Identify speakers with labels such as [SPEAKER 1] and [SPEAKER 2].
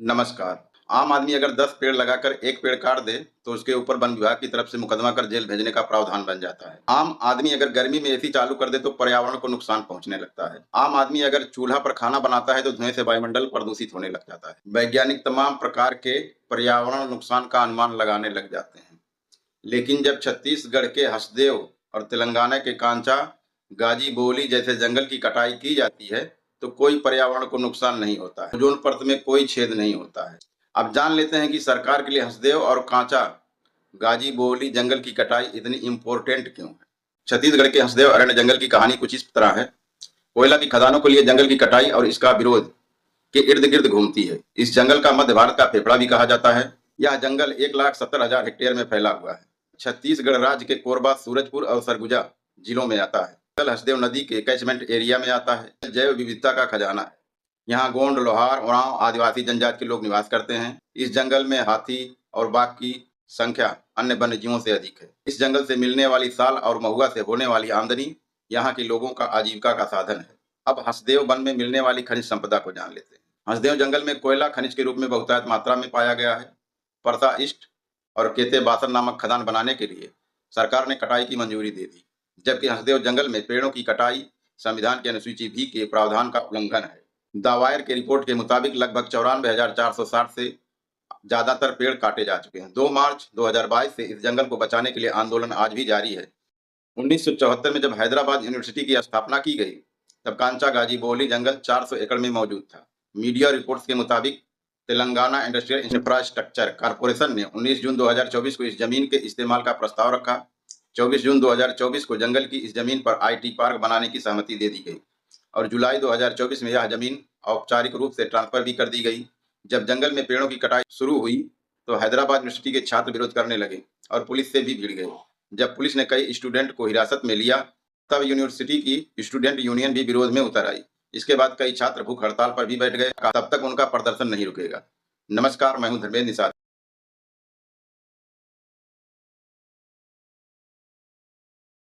[SPEAKER 1] नमस्कार। आम आदमी अगर 10 पेड़ लगाकर 1 पेड़ काट दे, तो उसके ऊपर वन विभाग की तरफ से मुकदमा कर जेल भेजने का प्रावधान बन जाता है। आम आदमी अगर गर्मी में एसी चालू कर दे, तो पर्यावरण को नुकसान पहुंचने लगता है। आम आदमी अगर चूल्हा पर खाना बनाता है, तो धुएं से वायुमंडल प्रदूषित होने लग जाता है। वैज्ञानिक तमाम प्रकार के पर्यावरण नुकसान का अनुमान लगाने लग जाते हैं। लेकिन जब छत्तीसगढ़ के हसदेव और तेलंगाना के कांचा, गाजीबोली जैसे जंगल की कटाई की जाती है, तो कोई पर्यावरण को नुकसान नहीं होता है। ओजोन परत में कोई छेद नहीं होता है। अब जान लेते हैं कि सरकार के लिए हसदेव और कांचा, गाजीबोली जंगल की कटाई इतनी इम्पोर्टेंट क्यों है। छत्तीसगढ़ के हसदेव अरण्य जंगल की कहानी कुछ इस तरह है। कोयला की खदानों के लिए जंगल की कटाई और इसका विरोध के इर्द गिर्द घूमती है। इस जंगल का मध्य भारत का फेफड़ा भी कहा जाता है। यह जंगल 1,70,000 हेक्टेयर में फैला हुआ है। छत्तीसगढ़ राज्य के कोरबा, सूरजपुर और सरगुजा जिलों में आता है। जल हसदेव नदी के कैचमेंट एरिया में आता है। जैव विविधता का खजाना है। यहाँ गोंड, लोहार, उरांव आदिवासी जनजाति के लोग निवास करते हैं। इस जंगल में हाथी और बाघ की संख्या अन्य वन्य जीवों से अधिक है। इस जंगल से मिलने वाली साल और महुआ से होने वाली आमदनी यहाँ के लोगों का आजीविका का साधन है। अब हसदेव वन में मिलने वाली खनिज संपदा को जान लेते हैं। हसदेव जंगल में कोयला खनिज के रूप में बहुतायत मात्रा में पाया गया है। परसा ईस्ट और केते बासन नामक खदान बनाने के लिए सरकार ने कटाई की मंजूरी दे दी, जबकि हसदेव जंगल में पेड़ों की कटाई संविधान की अनुसूची भी के प्रावधान का उल्लंघन है। दावायर की रिपोर्ट के मुताबिक लगभग 94,460 से ज्यादातर पेड़ काटे जा चुके हैं। 2 मार्च 2022 से इस जंगल को बचाने के लिए आंदोलन आज भी जारी है। 1974 में जब हैदराबाद यूनिवर्सिटी की स्थापना की गई, तब कांचा गाजीबोली जंगल 400 एकड़ में मौजूद था। मीडिया रिपोर्ट्स के मुताबिक तेलंगाना इंडस्ट्रियल इंफ्रास्ट्रक्चर कॉर्पोरेशन ने 19 जून 2024 को इस जमीन के इस्तेमाल का प्रस्ताव रखा। 24 जून 2024 को जंगल की इस जमीन पर आईटी पार्क बनाने की सहमति दे दी गई और जुलाई 2024 में यह जमीन औपचारिक रूप से ट्रांसफर भी कर दी गई। जब जंगल में पेड़ों की कटाई शुरू हुई, तो हैदराबाद यूनिवर्सिटी के छात्र विरोध करने लगे और पुलिस से भी भिड़ गए। जब पुलिस ने कई स्टूडेंट को हिरासत में लिया, तब यूनिवर्सिटी की स्टूडेंट यूनियन भी विरोध में उतर आई। इसके बाद कई छात्र भूख हड़ताल पर भी बैठ गए। तब तक उनका प्रदर्शन नहीं रुकेगा। नमस्कार, मैं हूं धर्मेंद्र निषाद।